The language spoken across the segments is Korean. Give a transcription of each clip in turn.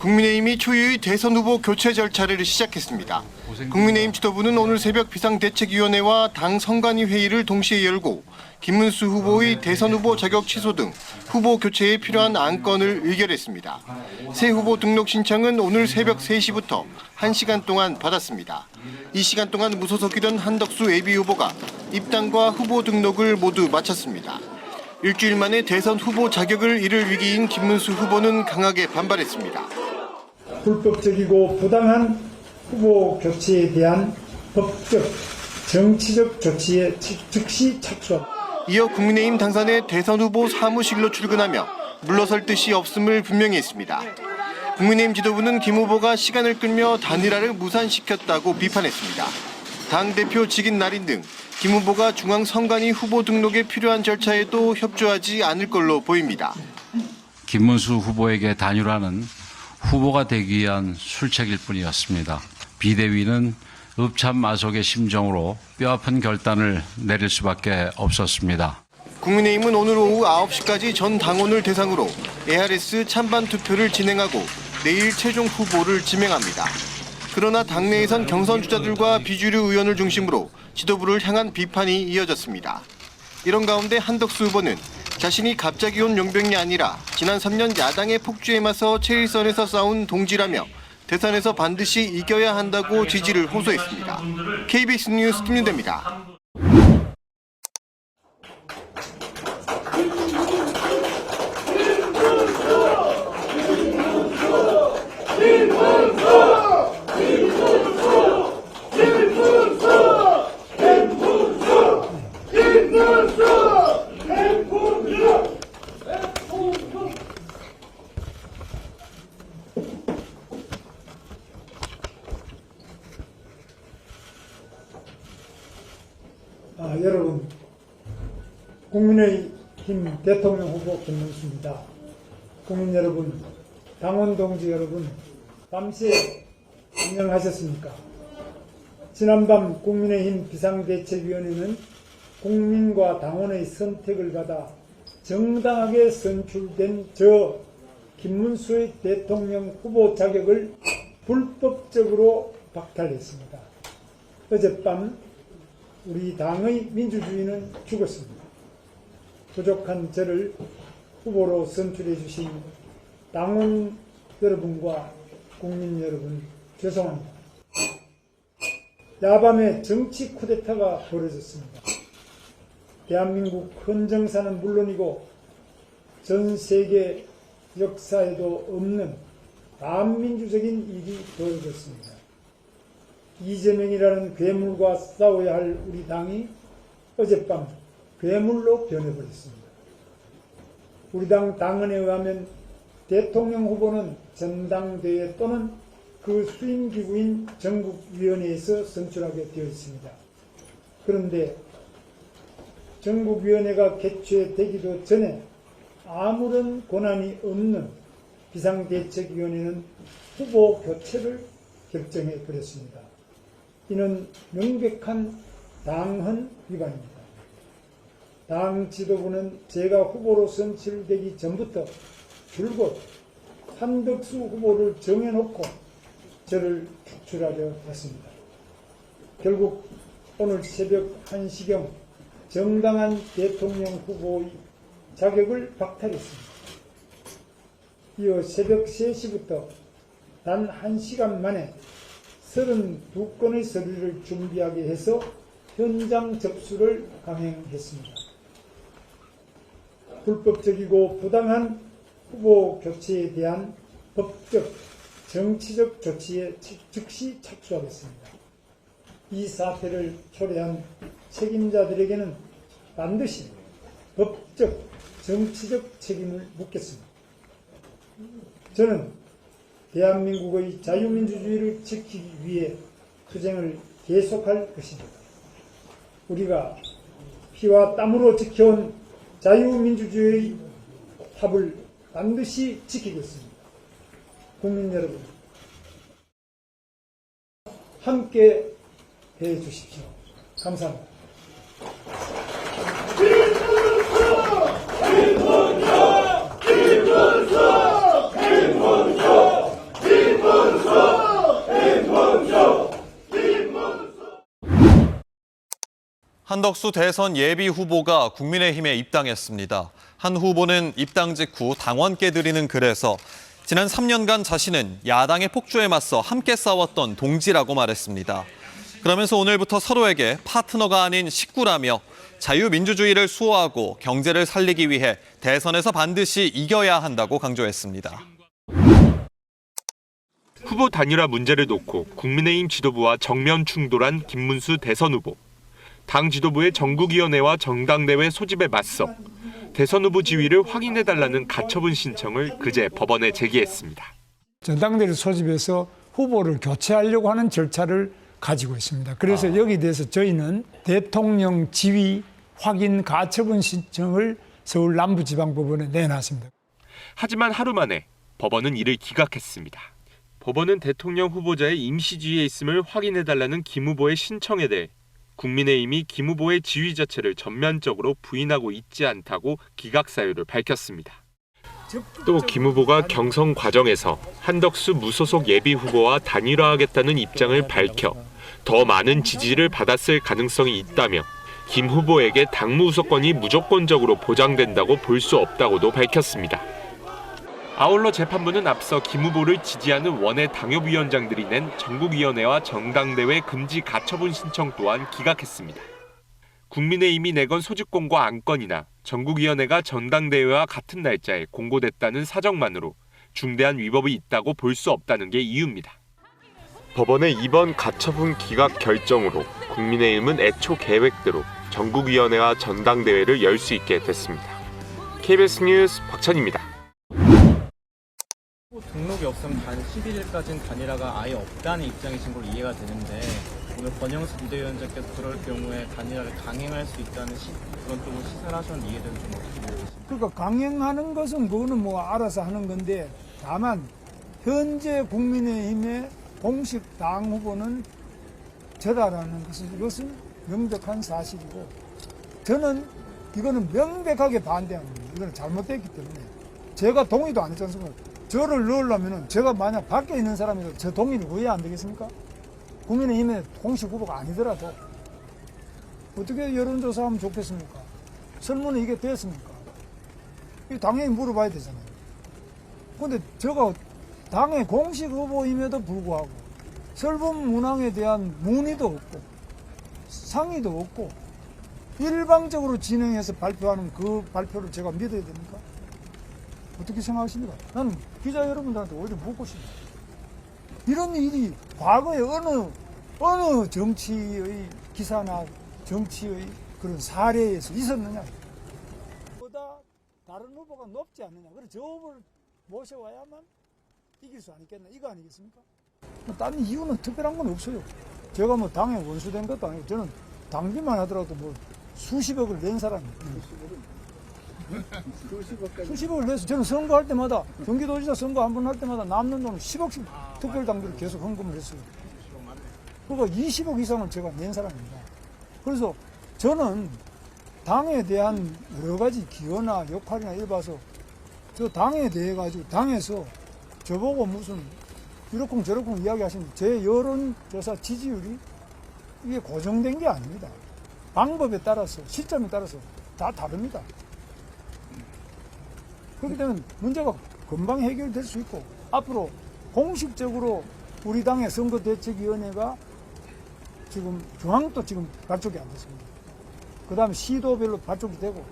국민의힘이 초유의 대선 후보 교체 절차를 시작했습니다. 국민의힘 지도부는 오늘 새벽 비상대책위원회와 당 선관위 회의를 동시에 열고 김문수 후보의 대선 후보 자격 취소 등 후보 교체에 필요한 안건을 의결했습니다. 새 후보 등록 신청은 오늘 새벽 3시부터 1시간 동안 받았습니다. 이 시간 동안 무소속이던 한덕수 예비후보가 입당과 후보 등록을 모두 마쳤습니다. 일주일 만에 대선 후보 자격을 잃을 위기인 김문수 후보는 강하게 반발했습니다. 불법적이고 부당한 후보 교체에 대한 법적, 정치적 조치에 즉시 착수하고 이어 국민의힘 당선의 대선 후보 사무실로 출근하며 물러설 뜻이 없음을 분명히 했습니다. 국민의힘 지도부는 김 후보가 시간을 끌며 단일화를 무산시켰다고 비판했습니다. 당대표 직인 날인 등 김 후보가 중앙선관위 후보 등록에 필요한 절차에도 협조하지 않을 걸로 보입니다. 김문수 후보에게 단일화는 후보가 되기 위한 술책일 뿐이었습니다. 비대위는 읍참마속의 심정으로 뼈아픈 결단을 내릴 수밖에 없었습니다. 국민의힘은 오늘 오후 9시까지 전 당원을 대상으로 ARS 찬반 투표를 진행하고 내일 최종 후보를 지명합니다. 그러나 당내에선 경선 주자들과 비주류 의원을 중심으로 지도부를 향한 비판이 이어졌습니다. 이런 가운데 한덕수 후보는 자신이 갑자기 온 용병이 아니라 지난 3년 야당의 폭주에 맞서 최일선에서 싸운 동지라며 대선에서 반드시 이겨야 한다고 지지를 호소했습니다. KBS 뉴스 김윤대입니다. 여러분, 국민의힘 대통령 후보 김문수입니다. 국민 여러분, 당원 동지 여러분, 밤새 안녕하셨습니까? 지난밤 국민의힘 비상대책위원회는 국민과 당원의 선택을 받아 정당하게 선출된 저 김문수의 대통령 후보 자격을 불법적으로 박탈했습니다. 어젯밤 우리 당의 민주주의는 죽었습니다. 부족한 저를 후보로 선출해 주신 당원 여러분과 국민 여러분 죄송합니다. 야밤에 정치 쿠데타가 벌어졌습니다. 대한민국 헌정사는 물론이고 전 세계 역사에도 없는 반민주적인 일이 벌어졌습니다. 이재명이라는 괴물과 싸워야 할 우리 당이 어젯밤 괴물로 변해버렸습니다. 우리 당 당헌에 의하면 대통령 후보는 전당대회 또는 그 수임기구인 전국위원회에서 선출하게 되어 있습니다. 그런데 전국위원회가 개최되기도 전에 아무런 권한이 없는 비상대책위원회는 후보 교체를 결정해 버렸습니다. 이는 명백한 당헌 위반입니다. 당 지도부는 제가 후보로 선출되기 전부터 줄곧 한덕수 후보를 정해놓고 저를 축출하려 했습니다. 결국 오늘 새벽 1시경 정당한 대통령 후보의 자격을 박탈했습니다. 이어 새벽 3시부터 단 1시간 만에 32건의 서류를 준비하게 해서 현장 접수를 강행했습니다. 불법적이고 부당한 후보 교체에 대한 법적, 정치적 조치에 즉시 착수하겠습니다. 이 사태를 초래한 책임자들에게는 반드시 법적, 정치적 책임을 묻겠습니다. 저는 대한민국의 자유민주주의를 지키기 위해 투쟁을 계속할 것입니다. 우리가 피와 땀으로 지켜온 자유민주주의의 합을 반드시 지키겠습니다. 국민 여러분, 함께 해 주십시오. 감사합니다. 한덕수 대선 예비 후보가 국민의힘에 입당했습니다. 한 후보는 입당 직후 당원께 드리는 글에서 지난 3년간 자신은 야당의 폭주에 맞서 함께 싸웠던 동지라고 말했습니다. 그러면서 오늘부터 서로에게 파트너가 아닌 식구라며 자유민주주의를 수호하고 경제를 살리기 위해 대선에서 반드시 이겨야 한다고 강조했습니다. 후보 단일화 문제를 놓고 국민의힘 지도부와 정면 충돌한 김문수 대선 후보. 당 지도부의 전국위원회와 정당대회 소집에 맞서 대선 후보 지위를 확인해달라는 가처분 신청을 그제 법원에 제기했습니다. 전당대회를 소집해서 후보를 교체하려고 하는 절차를 가지고 있습니다. 그래서 여기에 대해서 저희는 대통령 지위 확인 가처분 신청을 서울 남부지방법원에 내놨습니다. 하지만 하루 만에 법원은 이를 기각했습니다. 법원은 대통령 후보자의 임시지위에 있음을 확인해달라는 김 후보의 신청에 대해 국민의힘이 김 후보의 지위 자체를 전면적으로 부인하고 있지 않다고 기각 사유를 밝혔습니다. 또 김 후보가 경선 과정에서 한덕수 무소속 예비 후보와 단일화하겠다는 입장을 밝혀 더 많은 지지를 받았을 가능성이 있다며 김 후보에게 당무 우선권이 무조건적으로 보장된다고 볼 수 없다고도 밝혔습니다. 아울러 재판부는 앞서 김 후보를 지지하는 원외 당협위원장들이 낸 전국위원회와 정당대회 금지 가처분 신청 또한 기각했습니다. 국민의힘이 내건 소집공고 안건이나 전국위원회가 전당대회와 같은 날짜에 공고됐다는 사정만으로 중대한 위법이 있다고 볼 수 없다는 게 이유입니다. 법원의 이번 가처분 기각 결정으로 국민의힘은 애초 계획대로 전국위원회와 전당대회를 열 수 있게 됐습니다. KBS 뉴스 박찬입니다. 등록이 없으면 단 11일까지는 단일화가 아예 없다는 입장이신 걸로 이해가 되는데 오늘 권영수 비대위원장께서 그럴 경우에 단일화를 강행할 수 있다는 그런 쪽으로 시사를 하셨는데 이해는 좀 어떻게 보십니까? 그러니까 강행하는 것은 그거는 뭐 알아서 하는 건데 다만 현재 국민의힘의 공식 당 후보는 저다라는 것은 이것은 명백한 사실이고 저는 이거는 명백하게 반대합니다. 이거는 잘못됐기 때문에 제가 동의도 안 했지 않습니까? 저를 넣으려면 제가 만약 밖에 있는 사람이라도 저 동의를 왜 안 되겠습니까? 국민의힘의 공식 후보가 아니더라도 어떻게 여론조사하면 좋겠습니까? 설문은 이게 됐습니까? 이 당연히 물어봐야 되잖아요. 근데 제가 당의 공식 후보임에도 불구하고 설문 문항에 대한 문의도 없고 상의도 없고 일방적으로 진행해서 발표하는 그 발표를 제가 믿어야 됩니까? 어떻게 생각하십니까? 나는 기자 여러분들한테 오히려 묻고 싶어요. 이런 일이 과거에 어느 정치의 기사나 정치의 그런 사례에서 있었느냐? 보다 다른 후보가 높지 않느냐? 그래서 저 후보를 모셔와야만 이길 수 있겠나? 이거 아니겠습니까? 다른 이유는 특별한 건 없어요. 제가 뭐 당에 원수된 것도 아니고 저는 당비만 하더라도 뭐 수십억을 낸 사람이에요. 수십억을 내서 저는 선거할 때마다 경기도지사 선거 한 번 할 때마다 남는 돈을 10억씩 특별당비를 계속 헌금을 했어요. 그러니까 20억 이상을 제가 낸 사람입니다. 그래서 저는 당에 대한 여러 가지 기여나 역할이나 이래 봐서 저 당에 대해 가지고 당에서 저보고 무슨 이렇쿵 저렇쿵 이야기하시는데 제 여론조사 지지율이 이게 고정된 게 아닙니다. 방법에 따라서 시점에 따라서 다 다릅니다. 그렇기 때문에 문제가 금방 해결될 수 있고 앞으로 공식적으로 우리 당의 선거대책위원회가 지금 중앙도 지금 발족이 안 됐습니다. 그 다음에 시도별로 발족이 되고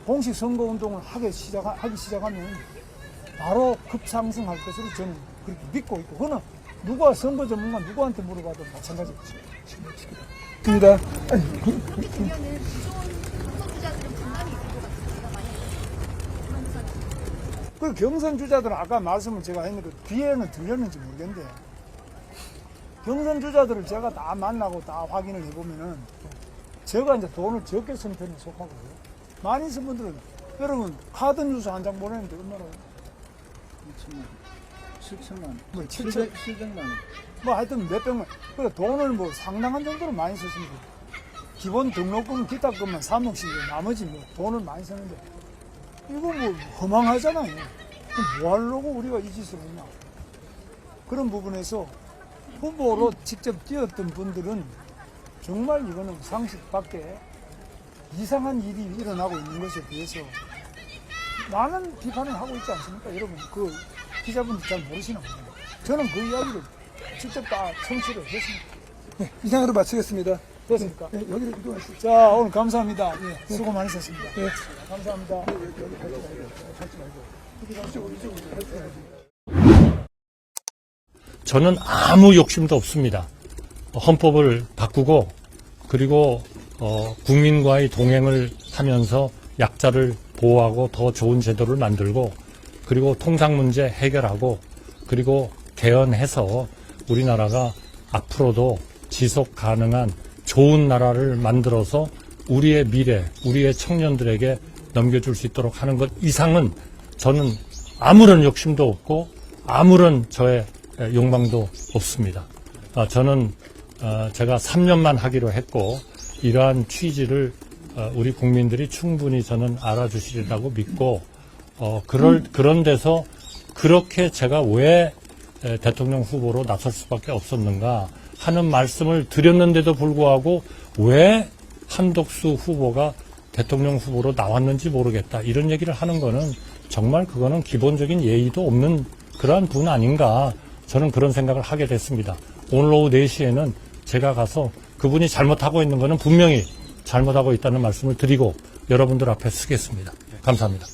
공식 선거운동을 하기 시작하면 바로 급상승할 것으로 저는 그렇게 믿고 있고 그거는 누가 선거 전문가 누구한테 물어봐도 마찬가지겠죠. 입니다. 그 경선 주자들은 아까 말씀을 제가 했는데 귀에는 들렸는지 모르겠는데 경선 주자들을 제가 다 만나고 다 확인을 해보면은 제가 이제 돈을 적게 쓴 편에 속하고요. 많이 쓴 분들은 여러분 카드 뉴스 한 장 보내는데 얼마나 7천만 원. 뭐 700만 원. 뭐 하여튼 몇백만 그 돈을 뭐 상당한 정도로 많이 썼습니다. 기본 등록금 기타금만 3억씩 나머지 뭐 돈을 많이 썼는데 이거 뭐 허망하잖아요. 뭐 하려고 우리가 이 짓을 했나. 그런 부분에서 후보로 직접 뛰었던 분들은 정말 이거는 상식 밖에 이상한 일이 일어나고 있는 것에 대해서 많은 비판을 하고 있지 않습니까? 여러분, 그 기자분들 잘 모르시나 봐요. 저는 그 이야기를 직접 다 청취를 했습니다. 네, 이상으로 마치겠습니다. 됐습니까? 네, 여기로 이동하시죠. 자, 오늘 감사합니다. 네, 수고 많으셨습니다. 네, 감사합니다. 여기 하지 말고. 저는 아무 욕심도 없습니다. 헌법을 바꾸고 그리고 국민과의 동행을 하면서 약자를 보호하고 더 좋은 제도를 만들고 그리고 통상 문제 해결하고 그리고 개헌해서 우리나라가 앞으로도 지속 가능한 좋은 나라를 만들어서 우리의 미래, 우리의 청년들에게 넘겨줄 수 있도록 하는 것 이상은 저는 아무런 욕심도 없고 아무런 저의 욕망도 없습니다. 저는 제가 3년만 하기로 했고 이러한 취지를 우리 국민들이 충분히 저는 알아주시리라고 믿고 그런 데서 그렇게 제가 왜 대통령 후보로 나설 수밖에 없었는가 하는 말씀을 드렸는데도 불구하고 왜 한덕수 후보가 대통령 후보로 나왔는지 모르겠다 이런 얘기를 하는 거는 정말 그거는 기본적인 예의도 없는 그러한 분 아닌가 저는 그런 생각을 하게 됐습니다. 오늘 오후 4시에는 제가 가서 그분이 잘못하고 있는 거는 분명히 잘못하고 있다는 말씀을 드리고 여러분들 앞에 쓰겠습니다. 감사합니다.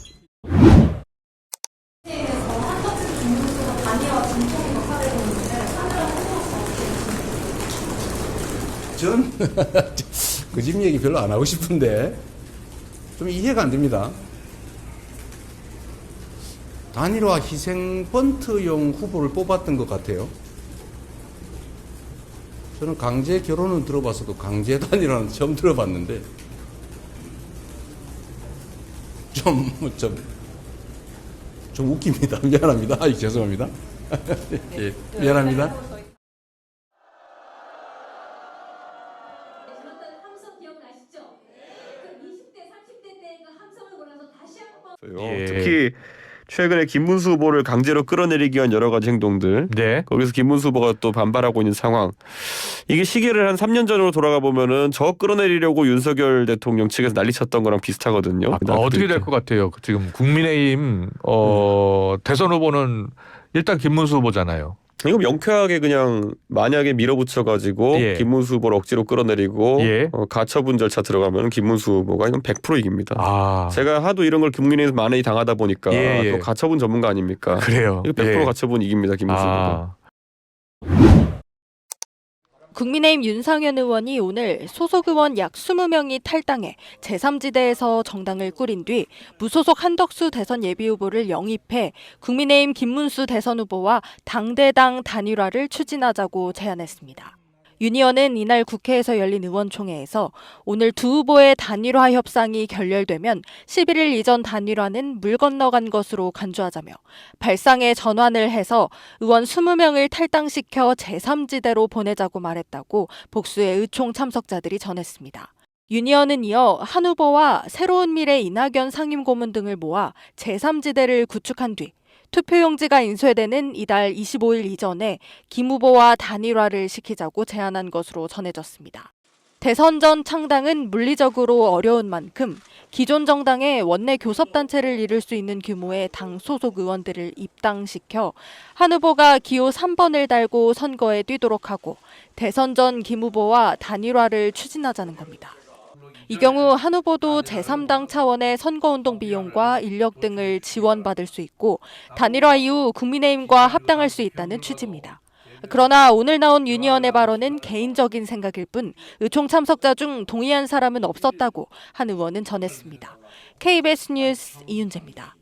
전 그 집 얘기 별로 안 하고 싶은데 좀 이해가 안 됩니다. 단일화 희생 번트용 후보를 뽑았던 것 같아요. 저는 강제 결혼은 들어봤어도 강제 단일화는 처음 들어봤는데 좀 웃깁니다. 미안합니다. 죄송합니다. 예, 미안합니다. 특히 최근에 김문수 후보를 강제로 끌어내리기 위한 여러 가지 행동들. 네. 거기서 김문수 후보가 또 반발하고 있는 상황. 이게 시기를 한 3년 전으로 돌아가 보면은 저 끌어내리려고 윤석열 대통령 측에서 난리쳤던 거랑 비슷하거든요. 어떻게 될 것 같아요? 지금 국민의힘 대선 후보는 일단 김문수 후보잖아요. 이거 명쾌하게 그냥 만약에 밀어붙여가지고 예. 김문수 후보를 억지로 끌어내리고 예. 가처분 절차 들어가면 김문수 후보가 이건 100% 이깁니다. 아. 제가 하도 이런 걸 국민의힘에서 많이 당하다 보니까 예. 또 가처분 전문가 아닙니까? 그래요. 이거 100% 예. 가처분 이깁니다. 김문수 후보. 국민의힘 윤상현 의원이 오늘 소속 의원 약 20명이 탈당해 제3지대에서 정당을 꾸린 뒤 무소속 한덕수 대선 예비후보를 영입해 국민의힘 김문수 대선 후보와 당대당 단일화를 추진하자고 제안했습니다. 윤 의원은 이날 국회에서 열린 의원총회에서 오늘 두 후보의 단일화 협상이 결렬되면 11일 이전 단일화는 물 건너간 것으로 간주하자며 발상에 전환을 해서 의원 20명을 탈당시켜 제3지대로 보내자고 말했다고 복수의 의총 참석자들이 전했습니다. 윤 의원은 이어 한 후보와 새로운 미래 이낙연 상임고문 등을 모아 제3지대를 구축한 뒤 투표용지가 인쇄되는 이달 25일 이전에 김 후보와 단일화를 시키자고 제안한 것으로 전해졌습니다. 대선 전 창당은 물리적으로 어려운 만큼 기존 정당의 원내 교섭단체를 이룰 수 있는 규모의 당 소속 의원들을 입당시켜 한 후보가 기호 3번을 달고 선거에 뛰도록 하고 대선 전 김 후보와 단일화를 추진하자는 겁니다. 이 경우 한 후보도 제3당 차원의 선거운동 비용과 인력 등을 지원받을 수 있고 단일화 이후 국민의힘과 합당할 수 있다는 취지입니다. 그러나 오늘 나온 윤 의원의 발언은 개인적인 생각일 뿐 의총 참석자 중 동의한 사람은 없었다고 한 의원은 전했습니다. KBS 뉴스 이윤재입니다.